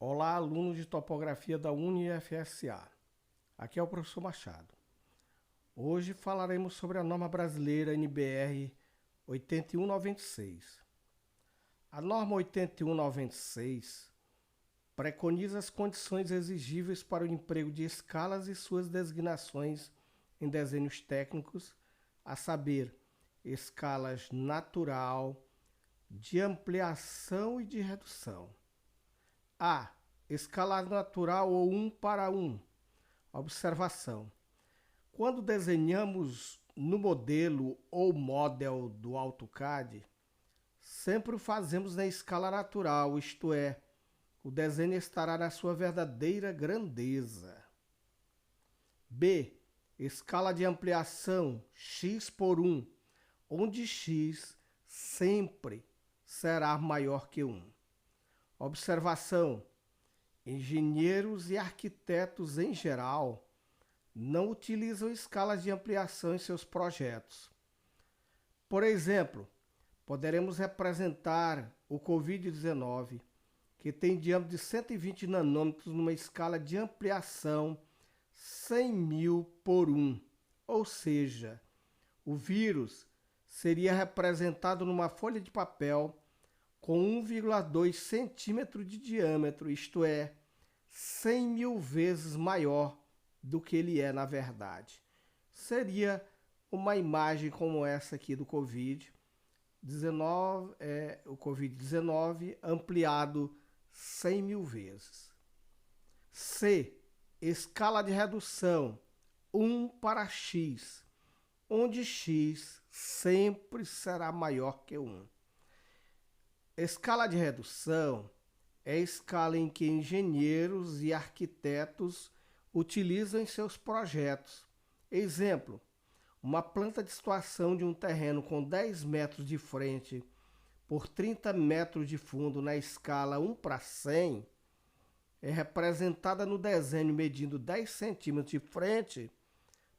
Olá, alunos de topografia da UniFSA. Aqui é o professor Machado. Hoje falaremos sobre a norma brasileira NBR 8196. A norma 8196 preconiza as condições exigíveis para o emprego de escalas e suas designações em desenhos técnicos, a saber, escalas natural, de ampliação e de redução. A. Escala natural ou 1:1. Observação. Quando desenhamos no modelo ou model do AutoCAD, sempre o fazemos na escala natural, isto é, o desenho estará na sua verdadeira grandeza. B. Escala de ampliação x/1, onde x sempre será maior que 1. Observação. Engenheiros e arquitetos em geral não utilizam escalas de ampliação em seus projetos. Por exemplo, poderemos representar o Covid-19, que tem diâmetro de 120 nanômetros numa escala de ampliação 100.000/1, ou seja, o vírus seria representado numa folha de papel com 1,2 centímetro de diâmetro, isto é, 100.000 vezes maior do que ele é na verdade. Seria uma imagem como essa aqui do Covid-19, ampliado 100.000 vezes. C. Escala de redução 1:x, onde x sempre será maior que 1. Escala de redução é a escala em que engenheiros e arquitetos utilizam em seus projetos. Exemplo, uma planta de situação de um terreno com 10 metros de frente por 30 metros de fundo na escala 1:100 é representada no desenho medindo 10 centímetros de frente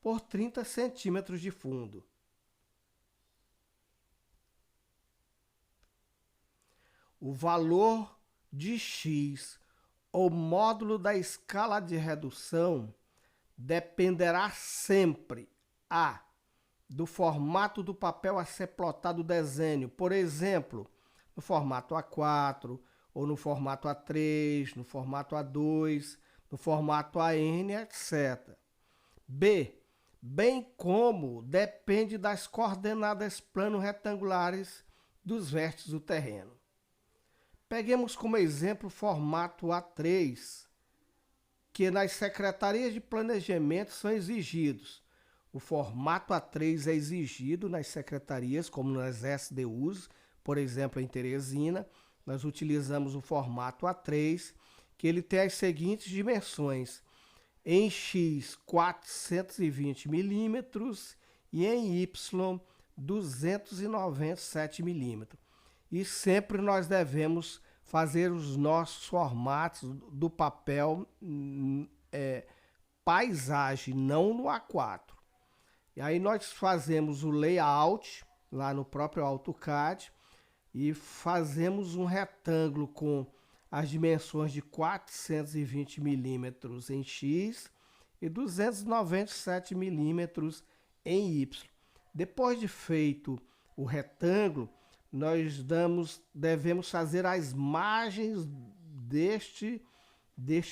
por 30 centímetros de fundo. O valor de x, ou módulo da escala de redução, dependerá sempre a. do formato do papel a ser plotado o desenho, por exemplo, no formato A4, ou no formato A3, no formato A2, no formato AN, etc. B. Bem como depende das coordenadas plano-retangulares dos vértices do terreno. Peguemos como exemplo o formato A3, que nas secretarias de planejamento são exigidos. O formato A3 é exigido nas secretarias, como nas SDUs, por exemplo, em Teresina, nós utilizamos o formato A3, que ele tem as seguintes dimensões: em X 420 milímetros e em Y 297 milímetros. E sempre nós devemos fazer os nossos formatos do papel paisagem, não no A4. E aí nós fazemos o layout lá no próprio AutoCAD e fazemos um retângulo com as dimensões de 420 milímetros em X e 297 milímetros em Y. Depois de feito o retângulo, nós devemos fazer as margens deste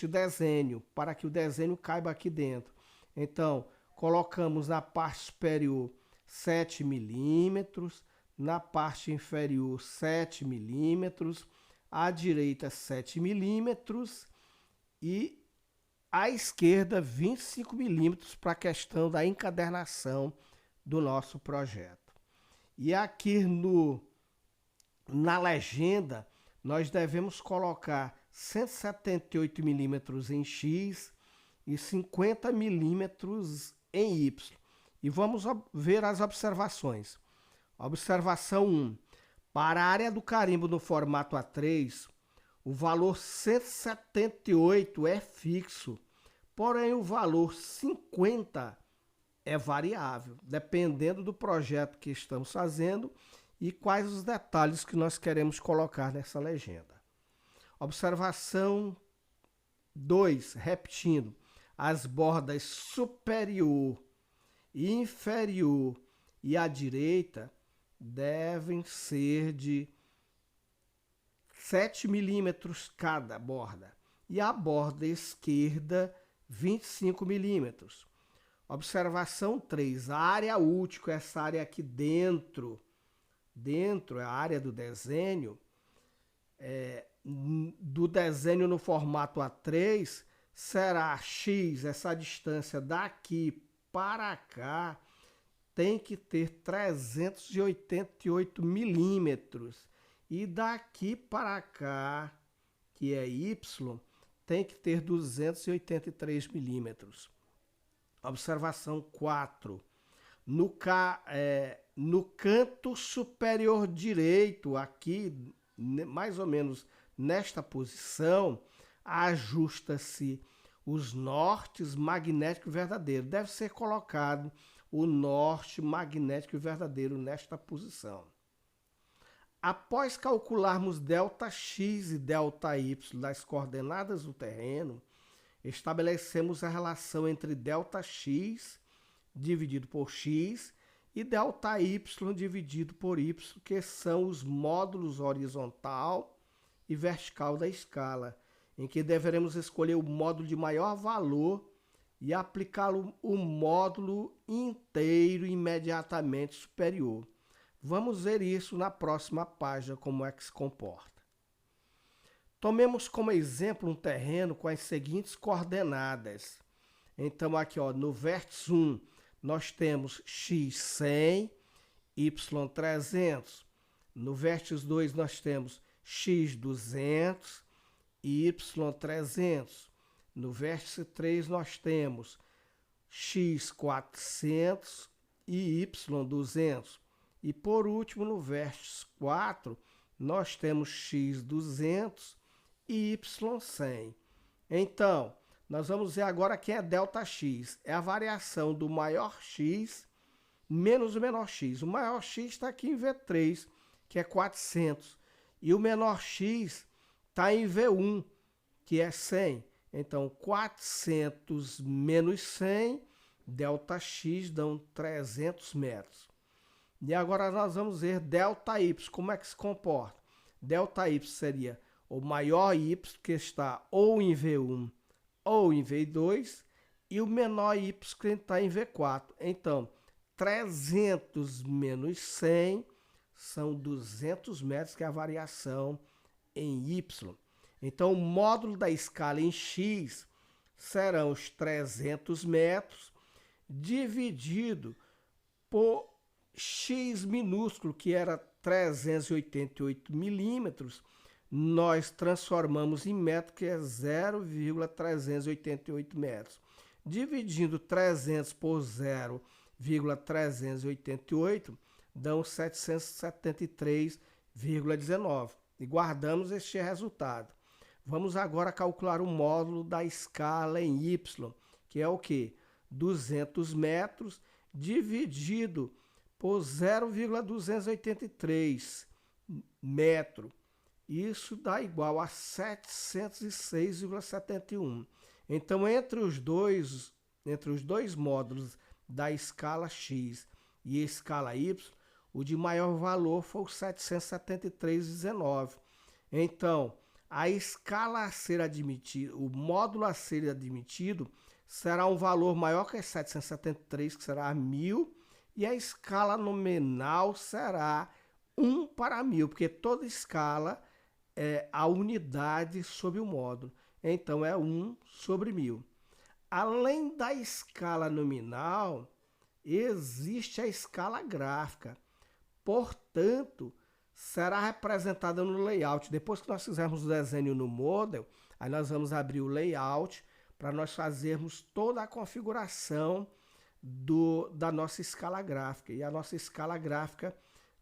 desenho, para que o desenho caiba aqui dentro. Então, colocamos na parte superior 7 milímetros, na parte inferior 7 milímetros, à direita 7 milímetros e à esquerda 25 milímetros para a questão da encadernação do nosso projeto. E aqui na legenda, nós devemos colocar 178 milímetros em X e 50 milímetros em Y. E vamos ver as observações. Observação 1. Para a área do carimbo no formato A3, o valor 178 é fixo, porém o valor 50 é variável, dependendo do projeto que estamos fazendo e quais os detalhes que nós queremos colocar nessa legenda. Observação 2. Repetindo, as bordas superior e inferior e a direita devem ser de 7 milímetros cada borda e a borda esquerda 25 milímetros. Observação 3. A área útil, essa área aqui dentro é a área do desenho, no formato A3, será X, essa distância daqui para cá, tem que ter 388 milímetros. E daqui para cá, que é Y, tem que ter 283 milímetros. Observação 4. No canto superior direito, aqui, mais ou menos nesta posição, ajusta-se os nortes magnético verdadeiro. Deve ser colocado o norte magnético verdadeiro nesta posição. Após calcularmos ΔX e ΔY das coordenadas do terreno, estabelecemos a relação entre ΔX dividido por X e ΔY dividido por Y, que são os módulos horizontal e vertical da escala, em que deveremos escolher o módulo de maior valor e aplicar o módulo inteiro imediatamente superior. Vamos ver isso na próxima página, como é que se comporta. Tomemos como exemplo um terreno com as seguintes coordenadas. Então aqui, ó, no vértice 1, nós temos x 100, y 300. No vértice 2, nós temos x 200, y 300. No vértice 3, nós temos x 400 e y 200. E por último, no vértice 4, nós temos x 200 e y 100. Então, nós vamos ver agora quem é ΔX. É a variação do maior x menos o menor x. O maior x está aqui em V3, que é 400. E o menor x está em V1, que é 100. Então, 400 menos 100, ΔX dão 300 metros. E agora nós vamos ver ΔY, como é que se comporta. ΔY seria o maior y, que está ou em V1 ou em V2, e o menor y, que está em V4. Então, 300 menos 100 são 200 metros, que é a variação em y. Então, o módulo da escala em x serão os 300 metros dividido por x minúsculo, que era 388 milímetros, nós transformamos em metro, que é 0,388 metros. Dividindo 300 por 0,388, dão 773,19. E guardamos este resultado. Vamos agora calcular o módulo da escala em y, que é o quê? 200 metros dividido por 0,283 metro. Isso dá igual a 706,71. Então, entre os dois módulos da escala x e a escala y, o de maior valor foi o 773,19. Então, a escala a ser admitida, o módulo a ser admitido será um valor maior que 773, que será 1000, e a escala nominal será 1 para 1000, porque toda escala é a unidade sobre o módulo. Então, é 1 sobre 1000. Além da escala nominal, existe a escala gráfica. Portanto, será representada no layout. Depois que nós fizermos o desenho no Model, aí nós vamos abrir o layout para nós fazermos toda a configuração da nossa escala gráfica. E a nossa escala gráfica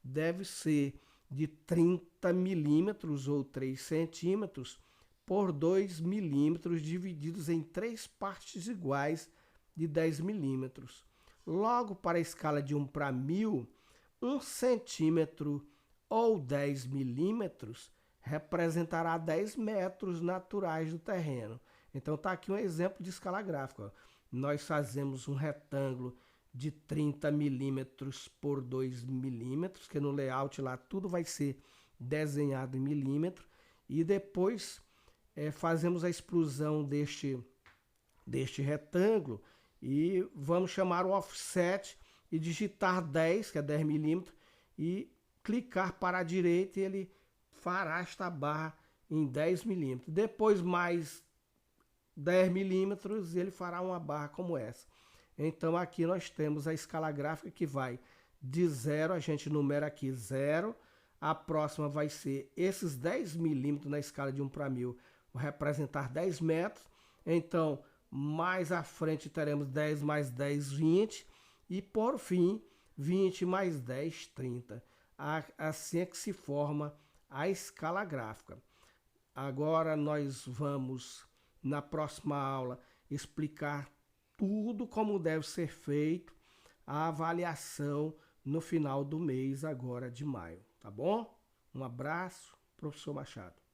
deve ser de 30 milímetros ou 3 centímetros por 2 milímetros, divididos em 3 partes iguais de 10 milímetros. Logo, para a escala de 1 para 1000, 1 centímetro ou 10 milímetros representará 10 metros naturais do terreno. Então tá aqui um exemplo de escala gráfica. Ó. Nós fazemos um retângulo de 30 milímetros por 2 milímetros, que no layout lá tudo vai ser desenhado em milímetro, e depois fazemos a explosão deste retângulo e vamos chamar o offset e digitar 10, que é 10 milímetros, e clicar para a direita e ele fará esta barra em 10 milímetros. Depois mais 10 milímetros ele fará uma barra como essa. Então aqui nós temos a escala gráfica que vai de 0, a gente numera aqui 0, a próxima vai ser esses 10 milímetros na escala de 1 para 1000, vai representar 10 metros, então mais à frente teremos 10 mais 10, 20, e por fim 20 mais 10, 30. Assim é que se forma a escala gráfica. Agora nós vamos, na próxima aula, explicar tudo como deve ser feito a avaliação no final do mês agora de maio, tá bom? Um abraço, professor Machado.